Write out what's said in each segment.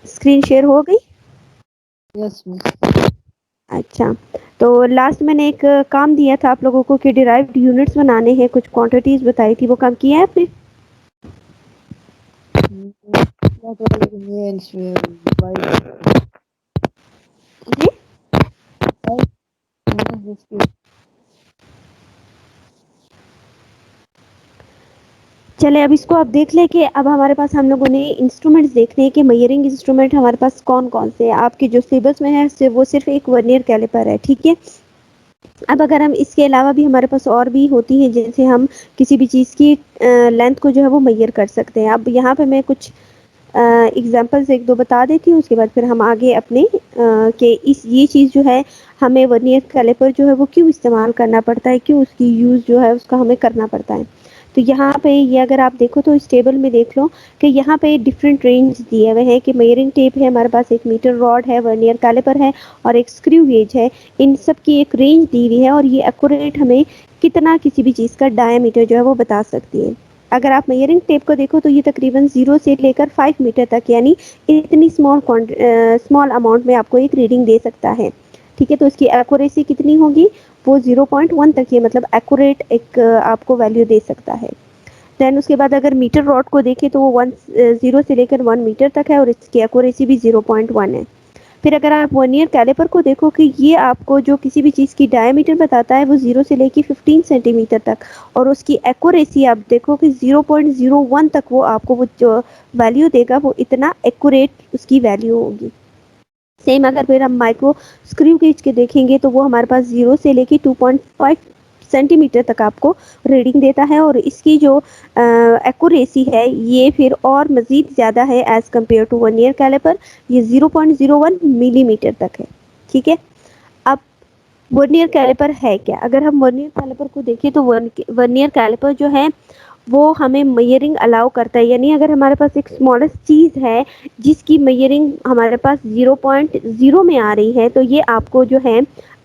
Screen share हो गई? Yes miss. अच्छा, तो लास्ट मैंने एक काम दिया था आप लोगों को कि डिराइव्ड यूनिट्स बनाने हैं, कुछ क्वांटिटीज बताई थी, वो काम किया है आपने? What means why जी। चले अब इसको आप देख लें कि अब हमारे पास हम लोगों ने इंस्ट्रूमेंट्स देखने हैं कि मेजरिंग इंस्ट्रूमेंट हमारे पास कौन कौन से हैं। आपके जो सिलेबस में है वो सिर्फ एक वर्नियर कैलिपर है, ठीक है। अब अगर हम इसके अलावा भी हमारे पास और भी होती हैं, जैसे हम किसी भी चीज़ की लेंथ को जो है वो मेजर कर सकते हैं। अब यहाँ पे मैं कुछ एग्जांपल्स एक दो बता देती हूँ, उसके बाद फिर हम आगे अपने कि इस ये चीज़ जो है हमें वर्नियर कैलिपर जो है वो क्यों इस्तेमाल करना पड़ता है, क्यों उसकी यूज़ जो है उसका हमें करना पड़ता है। तो यहाँ पे ये अगर आप देखो तो इस टेबल में देख लो कि यहाँ पे डिफरेंट रेंज दिए हुए हैं कि मेजरिंग टेप है हमारे पास, एक मीटर रॉड है, वर्नियर कैलिपर है और एक स्क्रू गेज है। इन सब की एक रेंज दी हुई है और ये एक्यूरेट हमें कितना किसी भी चीज़ का डायमीटर जो है वो बता सकती है। अगर आप मेजरिंग टेप को देखो तो ये तकरीबन 0 से लेकर 5 मीटर तक यानी इतनी स्मॉल अमाउंट में आपको एक रीडिंग दे सकता है, ठीक है। तो इसकी एक्यूरेसी कितनी होगी, वो 0.1 तक, ये मतलब एक्यूरेट एक आपको वैल्यू दे सकता है। देन उसके बाद अगर मीटर रॉड को देखें तो वो 0 से लेकर 1 मीटर तक है और इसकी एक्यूरेसी भी 0.1 है। फिर अगर आप वर्नियर कैलिपर को देखो कि ये आपको जो किसी भी चीज़ की डायमीटर बताता है वो 0 से लेके 15 सेंटीमीटर तक, और उसकी एक्यूरेसी आप देखो कि 0.01 तक वो आपको वो जो वैल्यू देगा वो इतना एक्यूरेट उसकी वैल्यू होगी। सेम अगर फिर हम माइक्रो स्क्रू गेज के देखेंगे तो वो हमारे पास 0 से लेके 2.5 सेंटीमीटर तक आपको रीडिंग देता है और इसकी जो एक्यूरेसी है ये फिर और मज़ीद ज़्यादा है as compare to vernier calliper, ये 0.01 मिलीमीटर तक है, ठीक है। अब वर्नियर कैलिपर है क्या, अगर हम वर्नियर कैलिपर को देखें तो वर्नियर कैलिपर जो है वो हमें मेजरिंग अलाउ करता है, यानी अगर हमारे पास एक स्मॉलेस्ट चीज़ है जिसकी मेजरिंग हमारे पास 0.0 में आ रही है तो ये आपको जो है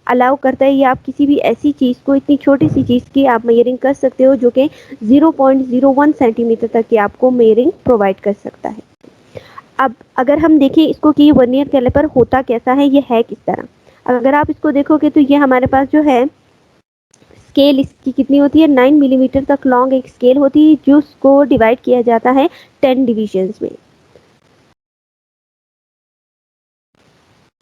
अलाउ करता है, या आप किसी भी ऐसी चीज़ को, इतनी छोटी सी चीज़ की आप मेजरिंग कर सकते हो जो कि 0.01 सेंटीमीटर तक की आपको मेजरिंग प्रोवाइड कर सकता है। अब अगर हम देखें इसको कि वर्नियर कैलिपर होता कैसा है, ये है किस तरह, अगर आप इसको देखोगे तो ये हमारे पास जो है स्केल इसकी कितनी होती है, 9 मिलीमीटर तक लॉन्ग एक स्केल होती है जो उसको डिवाइड किया जाता है 10 डिविजन्स में।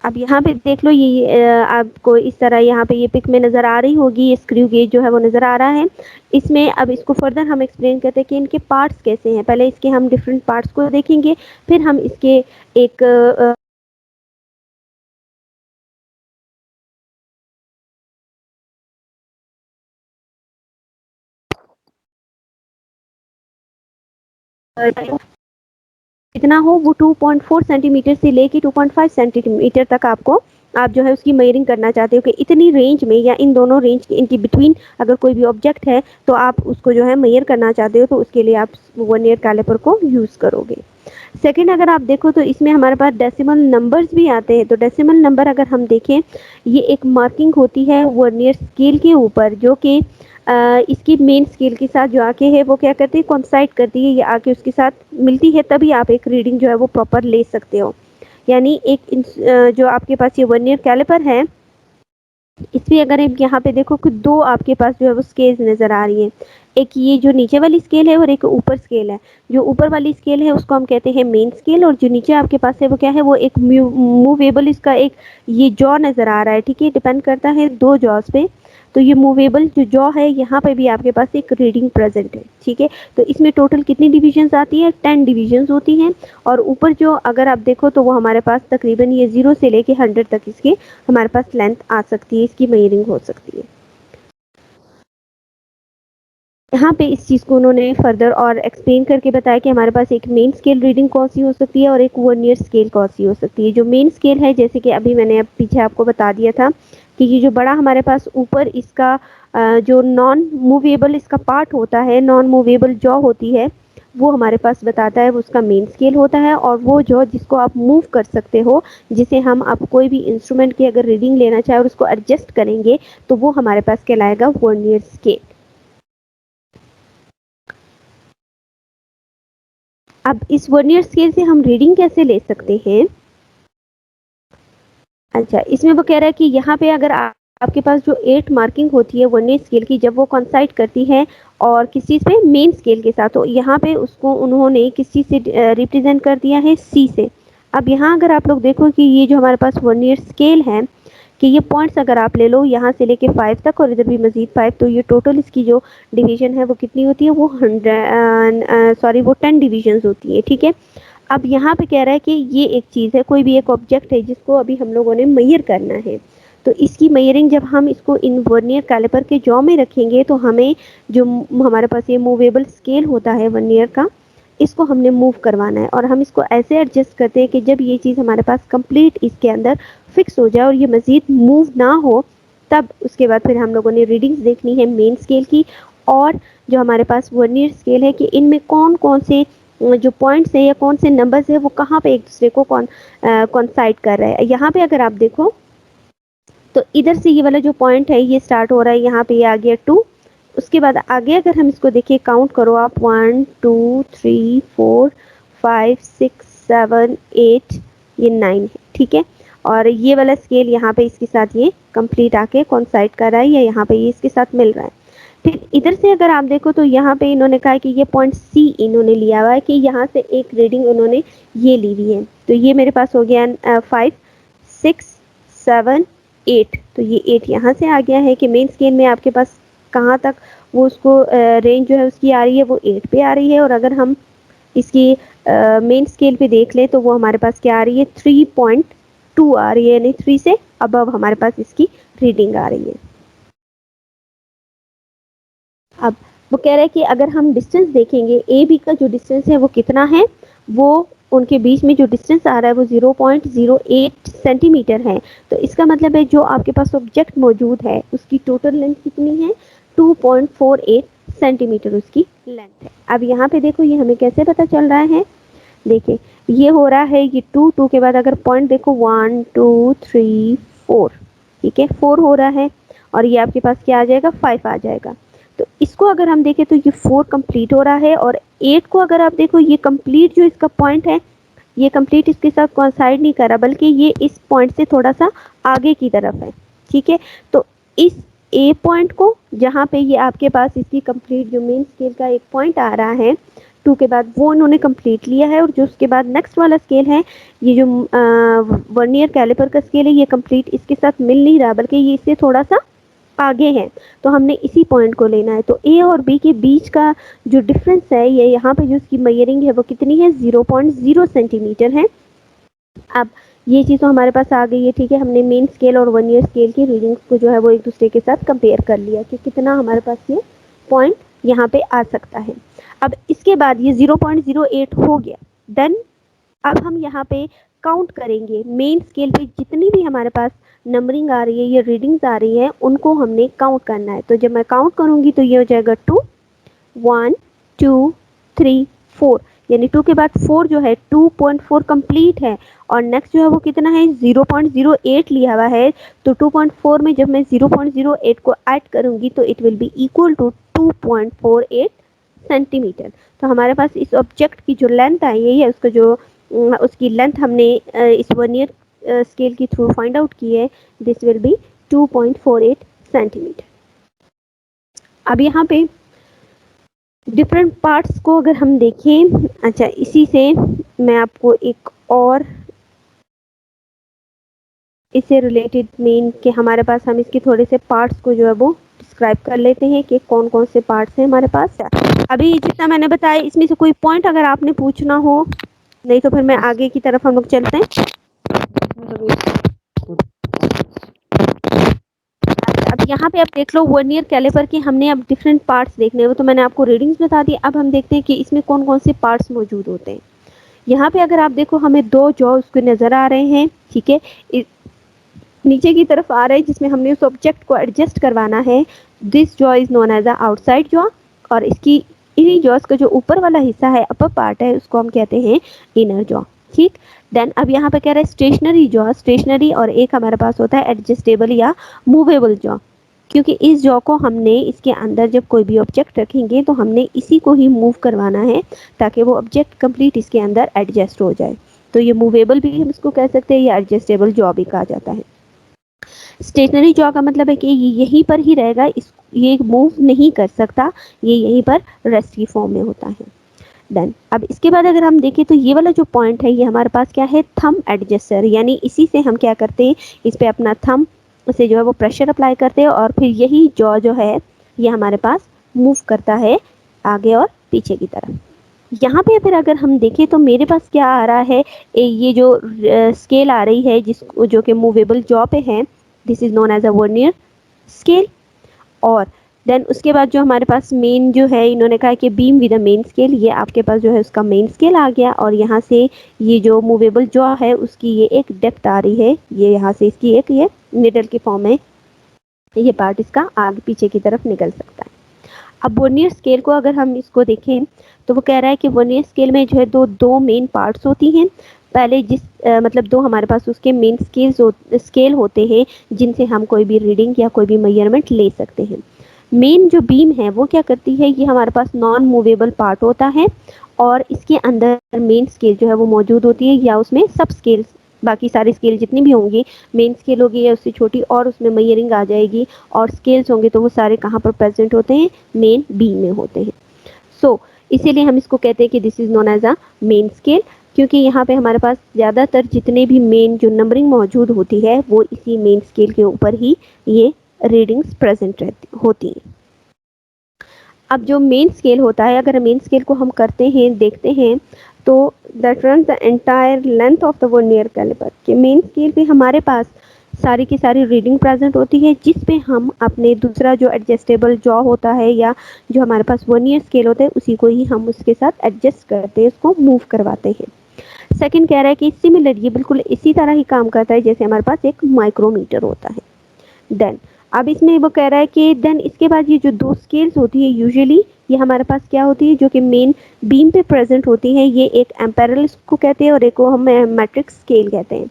अब यहाँ पे देख लो ये आपको इस तरह यहाँ पे ये पिक में नज़र आ रही होगी, ये स्क्रू गेज जो है वो नज़र आ रहा है इसमें। अब इसको फर्दर हम एक्सप्लेन करते हैं कि इनके पार्ट्स कैसे हैं। पहले इसके हम डिफरेंट पार्ट्स को देखेंगे, फिर हम इसके एक जितना हो वो 2.4 सेंटीमीटर से लेके 2.5 सेंटीमीटर तक आपको आप जो है उसकी मेजरिंग करना चाहते हो कि इतनी रेंज में या इन दोनों रेंज के इनकी बिटवीन अगर कोई भी ऑब्जेक्ट है तो आप उसको जो है मेजर करना चाहते हो, तो उसके लिए आप वर्नियर कैलिपर को यूज़ करोगे। सेकंड अगर आप देखो तो इसमें हमारे पास डेसिमल नंबर्स भी आते हैं। तो डेसिमल नंबर अगर हम देखें, ये एक मार्किंग होती है वर्नियर स्केल के ऊपर जो कि इसकी मेन स्केल के साथ जो आके है वो क्या करती है, कोइंसाइड करती है, ये आके उसके साथ मिलती है, तभी आप एक रीडिंग जो है वो प्रॉपर ले सकते हो। यानी जो आपके पास ये वर्नियर कैलिपर है इसमें अगर आप यहाँ पे देखो कि दो आपके पास जो है वो स्केल्स नज़र आ रही हैं, एक ये जो नीचे वाली स्केल है और एक ऊपर स्केल है। जो ऊपर वाली स्केल है उसको हम कहते हैं मेन स्केल, और जो नीचे आपके पास है वो क्या है, वो एक मूवेबल इसका एक ये जॉ नज़र आ रहा है, ठीक है, डिपेंड करता है दो जॉस पे। तो ये मूवेबल जो जॉ है यहाँ पे भी आपके पास एक रीडिंग प्रेजेंट है, ठीक है। तो इसमें टोटल कितनी डिविजन्स आती है, 10 डिविजन्स होती हैं। और ऊपर जो अगर आप देखो तो वो हमारे पास तकरीबन ये 0 से लेके 100 तक इसके हमारे पास लेंथ आ सकती है, इसकी मेजरिंग हो सकती है। यहाँ पे इस चीज़ को उन्होंने फर्दर और एक्सप्लेन करके बताया कि हमारे पास एक मेन स्केल रीडिंग कौन सी हो सकती है और एक वर्नियर स्केल कौन सी हो सकती है। जो मेन स्केल है जैसे कि अभी मैंने अब पीछे आपको बता दिया था कि ये जो बड़ा हमारे पास ऊपर इसका जो नॉन मूवेबल इसका पार्ट होता है, नॉन मूवेबल जॉ होती है, वो हमारे पास बताता है वो उसका मेन स्केल होता है। और वो जॉ जिसको आप मूव कर सकते हो, जिसे हम आप कोई भी इंस्ट्रूमेंट की अगर रीडिंग लेना चाहे और उसको एडजस्ट करेंगे तो वो हमारे पास कहलाएगा वर्नियर स्केल। अब इस वर्नियर स्केल से हम रीडिंग कैसे ले सकते हैं? अच्छा, इसमें वो कह रहा है कि यहाँ पे अगर आपके पास जो 8 मार्किंग होती है वर्नियर स्केल की, जब वो कोइंसाइड करती है और किस चीज़ पे, मेन स्केल के साथ, तो यहाँ पे उसको उन्होंने किस चीज़ से रिप्रेजेंट कर दिया है, सी से। अब यहाँ अगर आप लोग देखो कि ये जो हमारे पास वर्नियर स्केल है कि ये पॉइंट्स अगर आप ले लो यहाँ से लेके 5 तक और इधर भी मजीद 5, तो ये टोटल इसकी जो डिवीजन है वो कितनी होती है, वो 10 डिवीजन्स होती है, ठीक है। अब यहाँ पे कह रहा है कि ये एक चीज़ है, कोई भी एक ऑब्जेक्ट है जिसको अभी हम लोगों ने मेजर करना है, तो इसकी मेजरिंग जब हम इसको इन वर्नियर कैलिपर के जॉ में रखेंगे तो हमें जो हमारे पास ये मूवेबल स्केल होता है वर्नियर का, इसको हमने मूव करवाना है और हम इसको ऐसे एडजस्ट करते हैं कि जब ये चीज़ हमारे पास कंप्लीट इसके अंदर फिक्स हो जाए और ये मज़ीद मूव ना हो, तब उसके बाद फिर हम लोगों ने रीडिंग्स देखनी है मेन स्केल की और जो हमारे पास वर्नियर स्केल है कि इनमें कौन कौन से जो पॉइंट्स है या कौन से नंबर्स है वो कहाँ पे एक दूसरे को कॉन्साइड कर रहे हैं। यहाँ पे अगर आप देखो तो इधर से ये वाला जो पॉइंट है ये स्टार्ट हो रहा है, यहाँ पे ये आ गया 2, उसके बाद आगे अगर हम इसको देखिए, काउंट करो आप, 1 2 3 4 5 6 7 8, ये 9 है, ठीक है। और ये वाला स्केल यहाँ पे इसके साथ ये कंप्लीट आके कॉन्साइड कर रहा है या यहाँ पे ये इसके साथ मिल रहा है। फिर इधर से अगर आप देखो तो यहाँ पे इन्होंने कहा कि ये पॉइंट सी इन्होंने लिया हुआ है कि यहाँ से एक रीडिंग उन्होंने ये ली हुई है, तो ये मेरे पास हो गया 5 6 7 8, तो ये 8 यहाँ से आ गया है कि मेन स्केल में आपके पास कहाँ तक वो उसको रेंज जो है उसकी आ रही है, वो 8 पे आ रही है। और अगर हम इसकी मेन स्केल पे देख लें तो वो हमारे पास क्या आ रही है, 3.2 आ रही है, यानी 3 से अबव हमारे पास इसकी रीडिंग आ रही है। अब वो कह रहा है कि अगर हम डिस्टेंस देखेंगे, ए बी का जो डिस्टेंस है वो कितना है, वो उनके बीच में जो डिस्टेंस आ रहा है वो 0.08 सेंटीमीटर है। तो इसका मतलब है जो आपके पास ऑब्जेक्ट मौजूद है उसकी टोटल लेंथ कितनी है, 2.48 सेंटीमीटर उसकी लेंथ है। अब यहाँ पे देखो ये हमें कैसे पता चल रहा है, देखिए ये हो रहा है, ये 2 के बाद अगर पॉइंट देखो 1 2 3 4, ठीक है, 4 हो रहा है और ये आपके पास क्या आ जाएगा, 5 आ जाएगा। तो इसको अगर हम देखें तो ये 4 कंप्लीट हो रहा है और 8 को अगर आप देखो ये कंप्लीट जो इसका पॉइंट है ये कंप्लीट इसके साथ कोइंसाइड नहीं कर रहा, बल्कि ये इस पॉइंट से थोड़ा सा आगे की तरफ है, ठीक है। तो इस ए पॉइंट को जहाँ पे ये आपके पास इसकी कंप्लीट जो मेन स्केल का एक पॉइंट आ रहा है 2 के बाद, वो उन्होंने कंप्लीट लिया है। और जो उसके बाद नेक्स्ट वाला स्केल है, ये जो वर्नियर कैलिपर का स्केल है, ये कंप्लीट इसके साथ मिल नहीं रहा, बल्कि ये इससे थोड़ा सा आगे है, तो हमने इसी पॉइंट को लेना है। तो ए और बी के बीच का जो डिफरेंस है, ये यहाँ पे जो इसकी मेजरिंग है वो कितनी है, 0.0 सेंटीमीटर है। अब ये चीज़ तो हमारे पास आ गई है, ठीक है। हमने मेन स्केल और वर्नियर स्केल की रीडिंग्स को जो है वो एक दूसरे के साथ कंपेयर कर लिया कि कितना हमारे पास ये पॉइंट यहाँ पे आ सकता है। अब इसके बाद ये 0.08 हो गया, देन अब हम यहाँ पे काउंट करेंगे मेन स्केल पे जितनी भी हमारे पास नंबरिंग आ रही है, ये रीडिंग्स आ रही है, उनको हमने काउंट करना है। तो जब मैं काउंट करूँगी तो ये हो जाएगा 2 1 2 3 4, यानी 2 के बाद 4 जो है 2.4 कंप्लीट है और नेक्स्ट जो है वो कितना है, 0.08 लिया हुआ है। तो 2.4 में जब मैं 0.08 को ऐड करूँगी तो it will be equal to 2.48 centimetre. तो हमारे पास इस ऑब्जेक्ट की जो लेंथ आई है, उसका जो उसकी लेंथ हमने इस वर्नियर स्केल के थ्रू फाइंड आउट की है, दिस विल बी 2.48 सेंटीमीटर। अब यहाँ पे डिफरेंट पार्ट्स को अगर हम देखें, अच्छा इसी से मैं आपको एक और इससे रिलेटेड मेन के हमारे पास, हम इसके थोड़े से पार्ट्स को जो है वो डिस्क्राइब कर लेते हैं कि कौन कौन से पार्ट्स हैं हमारे पास। अभी जितना मैंने बताया इसमें से कोई पॉइंट अगर आपने पूछना हो, नहीं तो फिर मैं आगे की तरफ हम लोग चलते हैं। अब यहाँ पे आप देख लो वर्नियर कैलिपर के हमने अब डिफरेंट पार्ट्स देखने हैं, वो तो मैंने आपको रीडिंग्स बता दी। अब हम देखते हैं कि इसमें कौन कौन से पार्ट्स मौजूद होते हैं। यहाँ पे अगर आप देखो हमें 2 जॉ उसके नज़र आ रहे हैं, ठीक है, नीचे की तरफ आ रहे हैं जिसमें हमने उस ऑब्जेक्ट को एडजस्ट करवाना है। This jaw is known as the outside jaw और इसकी इन्हीं जॉस का जो ऊपर वाला हिस्सा है, अपर पार्ट है, उसको हम कहते हैं इनर जॉ, ठीक। देन अब यहाँ पे कह रहा है स्टेशनरी जॉ, स्टेशनरी, और एक हमारे पास होता है एडजस्टेबल या मूवेबल जॉ। क्योंकि इस जॉ को हमने इसके अंदर जब कोई भी ऑब्जेक्ट रखेंगे तो हमने इसी को ही मूव करवाना है ताकि वो ऑब्जेक्ट कंप्लीट इसके अंदर एडजस्ट हो जाए। तो ये मूवेबल भी हम इसको कह सकते हैं या एडजस्टेबल जॉ भी कहा जाता है। स्टेशनरी जॉ का मतलब है कि ये यहीं पर ही रहेगा, ये मूव नहीं कर सकता, ये यहीं पर रेस्ट की फॉर्म में होता है। देन अब इसके बाद अगर हम देखें तो ये वाला जो पॉइंट है ये हमारे पास क्या है, थंब एडजस्टर, यानी इसी से हम क्या करते हैं, इस पे अपना थंब से जो है वो प्रेशर अप्लाई करते हैं और फिर यही जॉ जो है ये हमारे पास मूव करता है आगे और पीछे की तरफ। यहाँ पे फिर अगर हम देखें तो मेरे पास क्या आ रहा है, ये जो स्केल आ रही है जो कि मूवेबल जॉ पे है, this is known as a vernier scale. और देन उसके बाद जो हमारे पास मेन जो है, इन्होंने कहा कि beam with a main scale, ये आपके पास जो है उसका मेन स्केल आ गया और यहाँ से ये जो मूवेबल जॉ है उसकी ये एक डेप्थ आ रही है, ये यहाँ से इसकी एक ये निडल की फॉर्म में ये पार्ट इसका आगे पीछे की तरफ निकल सकता है। अब वर्नियर स्केल को अगर हम इसको देखें तो वो कह रहा है कि वर्नियर स्केल में जो है दो मेन पार्ट्स होती हैं। पहले मतलब दो हमारे पास उसके मेन स्केल होते हैं जिनसे हम कोई भी रीडिंग या कोई भी मेजरमेंट ले सकते हैं। मेन जो बीम है वो क्या करती है, ये हमारे पास नॉन मूवेबल पार्ट होता है और इसके अंदर मेन स्केल जो है वो मौजूद होती है या उसमें सब स्केल्स, बाकी सारे स्केल जितनी भी होंगी, मेन स्केल होगी या उससे छोटी और उसमें मेजरिंग आ जाएगी और स्केल्स होंगे तो वो सारे कहाँ पर प्रेजेंट होते हैं, मेन बीम में होते हैं। सो इसीलिए हम इसको कहते हैं कि this is known as a main scale, क्योंकि यहाँ पे हमारे पास ज़्यादातर जितने भी मेन जो नंबरिंग मौजूद होती है वो इसी मेन स्केल के ऊपर ही ये रीडिंग्स प्रेजेंट होती हैं। अब जो मेन स्केल होता है, अगर मेन स्केल को हम करते हैं देखते हैं तो that run the entire length of the vernier calliper, कि मेन स्केल पे हमारे पास सारी की सारी रीडिंग प्रेजेंट होती है जिस पे हम अपने दूसरा जो एडजस्टेबल जॉ होता है या जो हमारे पास वर्नियर स्केल होता है उसी को ही हम उसके साथ एडजस्ट करते हैं, उसको मूव करवाते हैं। सेकंड कह रहा है कि सिमिलर, ये बिल्कुल इसी तरह ही काम करता है जैसे हमारे पास एक माइक्रोमीटर होता है। देन अब इसमें वो कह रहा है कि देन इसके बाद ये जो दो स्केल्स होती है यूजुअली ये हमारे पास क्या होती है जो कि मेन बीम पे प्रेजेंट होती है, ये एक एम्पेरल को कहते हैं और एक को हम मैट्रिक स्केल कहते हैं।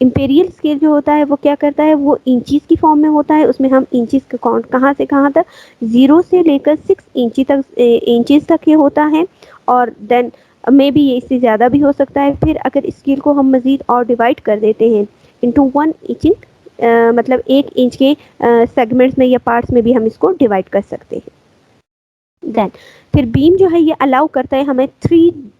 इंपेरियल स्केल जो होता है वो क्या करता है, वो इंचीज की फॉर्म में होता है, उसमें हम इंचीज का काउंट कहाँ से कहाँ तक, 0 से लेकर 6 तक ये होता है और देन मे बी ये इससे ज़्यादा भी हो सकता है। फिर अगर स्केल को हम मज़ीद और डिवाइड कर देते हैं इंटू 1 इंच, मतलब 1 इंच के सेगमेंट्स में या पार्ट्स में भी हम इसको डिवाइड कर सकते हैं। देन फिर बीम जो है ये अलाउ करता है हमें 3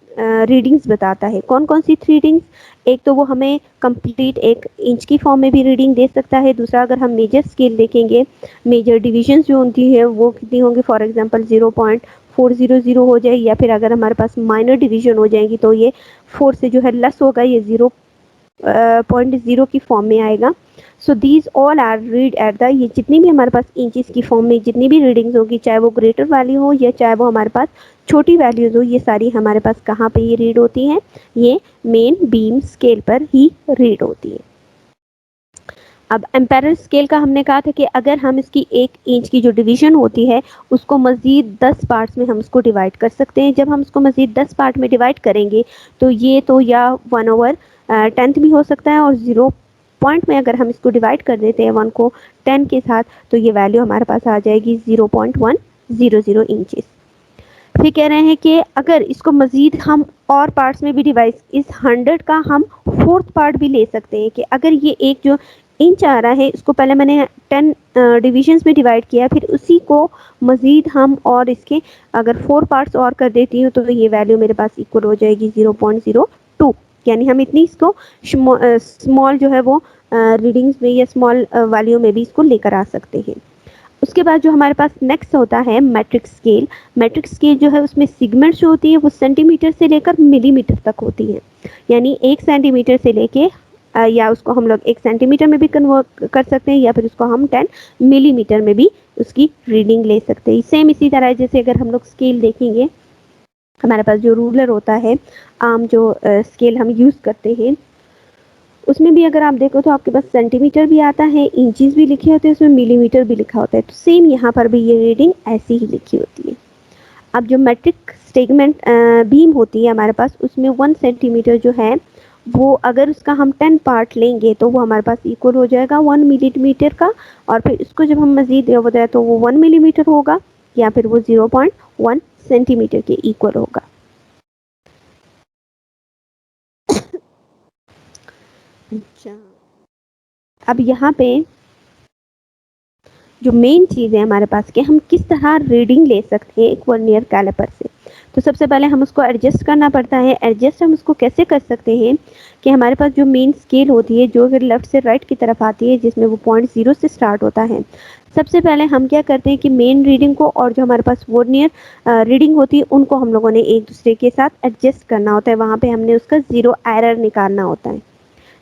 रीडिंग्स बताता है। कौन कौन सी 3 रीडिंग्स, एक तो वो हमें कंप्लीट 1 इंच की फॉर्म में भी रीडिंग दे सकता है। दूसरा अगर हम मेजर स्केल देखेंगे, मेजर डिविजन्स जो होती है वो कितनी होंगी, फॉर एग्जांपल 0.400 हो जाए, या फिर अगर हमारे पास माइनर डिवीजन हो जाएंगी तो ये 4 से जो है लेस होगा, ये 0.0 की फॉर्म में आएगा। So these all are read at the, ये जितनी भी हमारे पास इंचेस की फॉर्म में जितनी भी रीडिंग्स होगी, चाहे वो ग्रेटर वैल्यू हो या चाहे वो हमारे पास छोटी वैल्यूज हो, ये सारी हमारे पास कहाँ पे ये रीड होती हैं, ये मेन बीम स्केल पर ही रीड होती है। अब एम्पेरल स्केल का हमने कहा था कि अगर हम इसकी 1 इंच की जो डिवीजन होती है उसको मज़ीद 10 पार्ट्स में हम उसको डिवाइड कर सकते हैं। जब हम उसको मज़ीद 10 पार्ट में डिवाइड करेंगे तो ये तो या 1/10 भी हो सकता है और 0 पॉइंट में अगर हम इसको डिवाइड कर देते हैं 1 को 10 के साथ तो ये वैल्यू हमारे पास आ जाएगी 0.100 इंचेस। फिर कह रहे हैं कि अगर इसको मज़ीद हम और पार्ट्स में भी डिवाइड, इस 100 का हम 4th पार्ट भी ले सकते हैं कि अगर ये एक जो इंच आ रहा है इसको पहले मैंने 10 डिविजन्स में डिवाइड किया, फिर उसी को मज़ीद हम और इसके अगर 4 पार्ट्स और कर देती हूँ तो ये वैल्यू मेरे पास इक्वल हो जाएगी 0.02, यानी हम इतनी इसको स्मॉल जो है वो रीडिंग्स में या स्मॉल वैल्यू में भी इसको लेकर आ सकते हैं। उसके बाद जो हमारे पास नेक्स्ट होता है मैट्रिक स्केल। मैट्रिक स्केल जो है उसमें सिगमेंट्स जो होती है वो सेंटीमीटर से लेकर मिलीमीटर तक होती है, यानी 1 सेंटीमीटर से लेके या उसको हम लोग 1 सेंटीमीटर में भी कन्वर्ट कर सकते हैं या फिर उसको हम 10 मिलीमीटर में भी उसकी रीडिंग ले सकते हैं। सेम इसी तरह जैसे अगर हम लोग स्केल देखेंगे, हमारे पास जो रूलर होता है, आम जो स्केल हम यूज़ करते हैं, उसमें भी अगर आप देखो तो आपके पास सेंटीमीटर भी आता है, इंचेस भी लिखे होते हैं, उसमें मिलीमीटर भी लिखा होता है। तो सेम यहाँ पर भी ये रीडिंग ऐसी ही लिखी होती है। अब जो मैट्रिक सेगमेंट बीम होती है हमारे पास, उसमें 1 सेंटीमीटर जो है वो अगर उसका हम 10 पार्ट लेंगे तो वो हमारे पास इक्वल हो जाएगा 1 मिलीमीटर का, और फिर इसको जब हम मज़ीद बताए तो वो 1 मिलीमीटर होगा या फिर वो 0.1 सेंटीमीटर के इक्वल होगा। अच्छा, अब यहाँ पे जो मेन चीज़ है हमारे पास कि हम किस तरह रीडिंग ले सकते हैं एक वर्नियर कैलिपर से। तो सबसे पहले हम उसको एडजस्ट करना पड़ता है। एडजस्ट हम उसको कैसे कर सकते हैं कि हमारे पास जो मेन स्केल होती है जो फिर लेफ़्ट से राइट की तरफ आती है जिसमें वो पॉइंट 0 से स्टार्ट होता है। सबसे पहले हम क्या करते हैं कि मेन रीडिंग को और जो हमारे पास वर्नियर रीडिंग होती है उनको हम लोगों ने एक दूसरे के साथ एडजस्ट करना होता है। वहाँ पे हमने उसका ज़ीरो एरर निकालना होता है।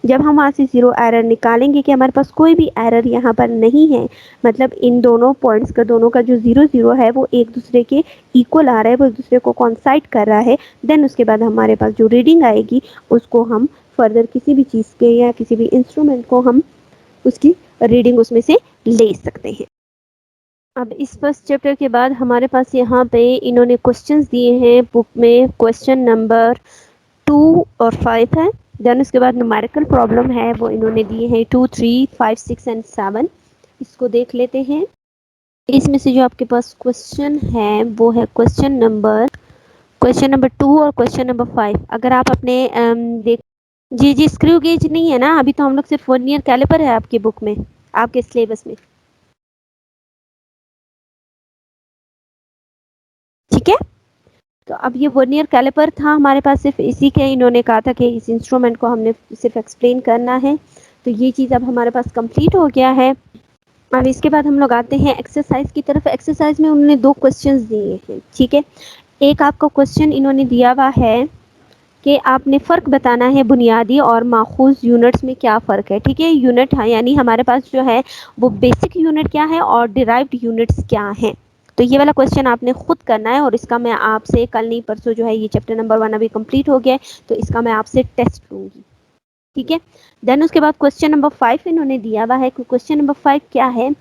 जब हम वहाँ से ज़ीरो एरर निकालेंगे कि हमारे पास कोई भी एरर यहाँ पर नहीं है, मतलब इन दोनों पॉइंट्स का दोनों का जो 0 है वो एक दूसरे के इक्वल आ रहा है, वो एक दूसरे को कॉन्साइड कर रहा है, देन उसके बाद हमारे पास जो रीडिंग आएगी उसको हम फर्दर किसी भी चीज़ के या किसी भी इंस्ट्रूमेंट को हम उसकी रीडिंग उसमें से ले सकते हैं। अब इस फर्स्ट चैप्टर के बाद हमारे पास यहाँ पे इन्होंने क्वेश्चंस दिए हैं बुक में। क्वेश्चन नंबर 2 और 5 है। देन उसके बाद न्यूमेरिकल प्रॉब्लम है वो इन्होंने दिए हैं 2, 3, 5, 6 एंड 7। इसको देख लेते हैं। इसमें से जो आपके पास क्वेश्चन है वो है क्वेश्चन नंबर 2 और क्वेश्चन नंबर 5। अगर आप अपने देख जी जी, स्क्रू गेज नहीं है ना, अभी तो हम लोग सिर्फ वर्नियर कैलिपर है आपकी बुक में, आपके सिलेबस में। ठीक है, तो अब ये वर्नियर कैलिपर था हमारे पास, सिर्फ इसी के इन्होंने कहा था कि इस इंस्ट्रूमेंट को हमने सिर्फ एक्सप्लेन करना है। तो ये चीज़ अब हमारे पास कंप्लीट हो गया है। अब इसके बाद हम लोग आते हैं एक्सरसाइज की तरफ। एक्सरसाइज में उन्होंने 2 क्वेश्चंस दिए हैं। ठीक है, एक आपका क्वेश्चन इन्होंने दिया हुआ है कि आपने फ़र्क बताना है बुनियादी और माखूज यूनिट्स में क्या फ़र्क है। ठीक है, यूनिट यानी हमारे पास जो है वो बेसिक यूनिट क्या है और डिराइव्ड यूनिट्स क्या हैं। तो ये वाला क्वेश्चन आपने खुद करना है और इसका मैं आपसे कल नहीं परसों जो है, ये चैप्टर नंबर 1 अभी कंप्लीट हो गया है तो इसका मैं आपसे टेस्ट लूँगी। ठीक है, देन उसके बाद क्वेश्चन नंबर 5 इन्होंने दिया हुआ है। क्वेश्चन नंबर 5 क्या है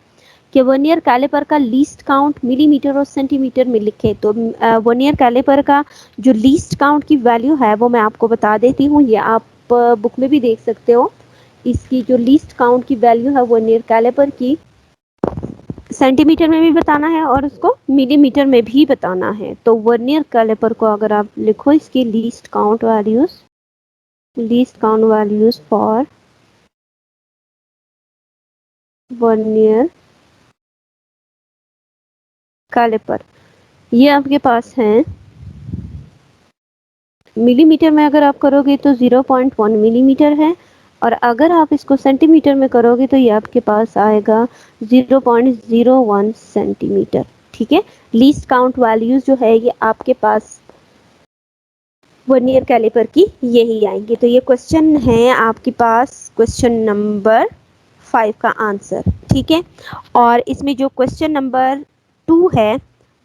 कि वर्नियर कैलिपर का लीस्ट काउंट मिलीमीटर और सेंटीमीटर में लिखे। तो वर्नियर कैलिपर का जो लीस्ट काउंट की वैल्यू है वो मैं आपको बता देती हूँ, ये आप बुक में भी देख सकते हो। इसकी जो लीस्ट काउंट की वैल्यू है वर्नियर कैलिपर की, सेंटीमीटर में भी बताना है और उसको मिलीमीटर में भी बताना है। तो वर्नियर कैलिपर को अगर आप लिखो इसकी least count values for vernier calliper, ये आपके पास है। मिलीमीटर में अगर आप करोगे तो 0.1 मिलीमीटर है, और अगर आप इसको सेंटीमीटर में करोगे तो ये आपके पास आएगा 0.01 सेंटीमीटर। ठीक है, लीस्ट काउंट वैल्यूज जो है ये आपके पास वर्नियर कैलिपर की यही आएंगे। तो ये क्वेश्चन है आपके पास क्वेश्चन नंबर 5 का आंसर। ठीक है, और इसमें जो क्वेश्चन नंबर 2 है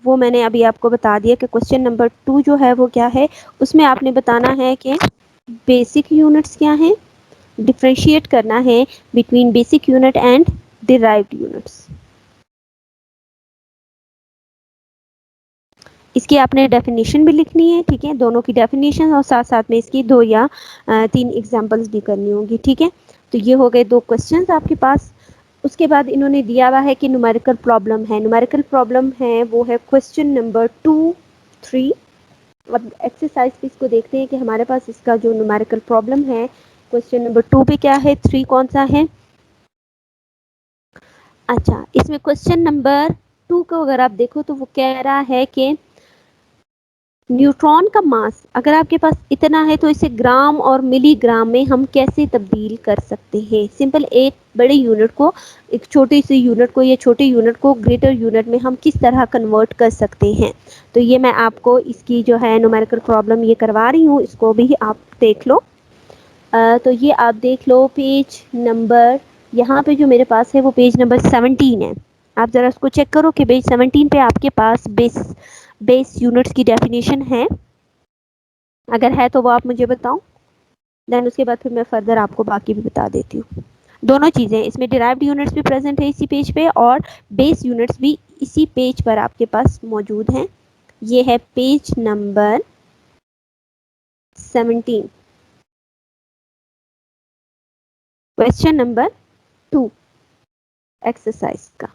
वो मैंने अभी आपको बता दिया कि क्वेश्चन नंबर 2 जो है वो क्या है, उसमें आपने बताना है कि बेसिक यूनिट्स क्या हैं, डिफ्रेंशिएट करना है between basic unit and derived units. इसकी आपने डेफिनेशन भी लिखनी है। ठीक है, दोनों की डेफिनेशन और साथ साथ में इसकी 2 या 3 एग्जांपल्स भी करनी होगी। ठीक है, तो ये हो गए 2 क्वेश्चंस आपके पास। उसके बाद इन्होंने दिया हुआ है कि न्यूमेरिकल प्रॉब्लम है। न्यूमेरिकल प्रॉब्लम है वो है क्वेश्चन नंबर 2, 3। अब एक्सरसाइज पे इसको देखते हैं कि हमारे पास इसका जो न्यूमेरिकल प्रॉब्लम है क्वेश्चन नंबर 2 पे क्या है, 3 कौन सा है। अच्छा, इसमें क्वेश्चन नंबर 2 को अगर आप देखो तो वो कह रहा है कि न्यूट्रॉन का मास अगर आपके पास इतना है तो इसे ग्राम और मिलीग्राम में हम कैसे तब्दील कर सकते हैं। सिंपल, एक बड़े यूनिट को एक छोटी सी यूनिट को या छोटे यूनिट को ग्रेटर यूनिट में हम किस तरह कन्वर्ट कर सकते हैं। तो ये मैं आपको इसकी जो है न्यूमेरिकल प्रॉब्लम ये करवा रही हूँ, इसको भी आप देख लो। तो ये आप देख लो पेज नंबर, यहाँ पे जो मेरे पास है वो पेज नंबर 17 है। आप ज़रा उसको चेक करो कि पेज 17 पे आपके पास बेस यूनिट्स की डेफिनेशन है। अगर है तो वो आप मुझे बताओ, देन उसके बाद फिर मैं फर्दर आपको बाकी भी बता देती हूँ। दोनों चीज़ें इसमें डिराइव्ड यूनिट्स भी प्रेजेंट है इसी पेज पे और बेस यूनिट्स भी इसी पेज पर आपके पास मौजूद हैं। ये है page number 17। Question number 2 exercise का।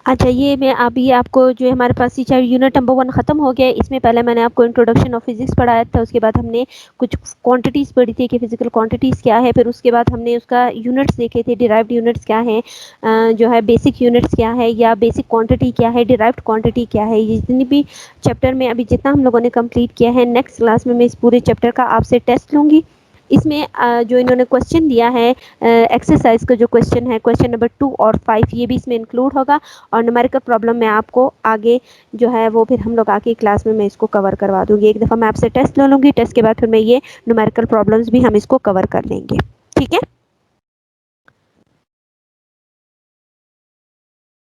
अच्छा, ये मैं अभी आपको जो है हमारे पास टीचर यूनिट नंबर 1 खत्म हो गया है। इसमें पहले मैंने आपको इंट्रोडक्शन ऑफ फिजिक्स पढ़ाया था, उसके बाद हमने कुछ क्वांटिटीज़ पढ़ी थी कि फिजिकल क्वांटिटीज़ क्या है, फिर उसके बाद हमने उसका यूनिट्स देखे थे, डिराइव्ड यूनिट्स क्या है, जो है बेसिक यूनिट्स क्या है, या बेसिक क्वांटिटी क्या है, डिराइव्ड क्वांटिटी क्या है। ये जितनी भी चैप्टर में अभी जितना हम लोगों ने कंप्लीट किया है, नेक्स्ट क्लास में मैं इस पूरे चैप्टर का आपसे टेस्ट लूँगी। इसमें जो इन्होंने क्वेश्चन दिया है, एक्सरसाइज का जो क्वेश्चन है, क्वेश्चन नंबर 2 और 5, ये भी इसमें इंक्लूड होगा। और न्यूमेरिकल प्रॉब्लम मैं आपको आगे जो है वो फिर हम लोग आगे क्लास में मैं इसको कवर करवा दूंगी। एक दफ़ा मैं आपसे टेस्ट ले लूँगी, टेस्ट के बाद फिर मैं ये न्यूमेरिकल प्रॉब्लम्स भी हम इसको कवर कर लेंगे। ठीक है,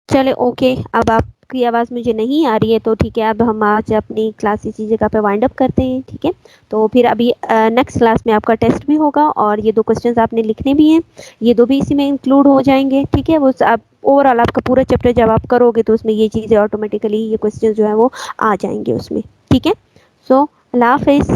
चले ओके। अब आपकी आवाज़ मुझे नहीं आ रही है तो ठीक है, अब हम आज अपनी क्लास इसी जगह पे वाइंड अप करते हैं। ठीक है, तो फिर अभी नेक्स्ट क्लास में आपका टेस्ट भी होगा और ये 2 क्वेश्चंस आपने लिखने भी हैं, ये 2 भी इसी में इंक्लूड हो जाएंगे। ठीक है, वो आप ओवरऑल आपका पूरा चैप्टर जब आप करोगे तो उसमें ये चीज़ें ऑटोमेटिकली, ये क्वेश्चन जो है वो आ जाएंगे उसमें। ठीक है, सो अल्लाह हाफिज़।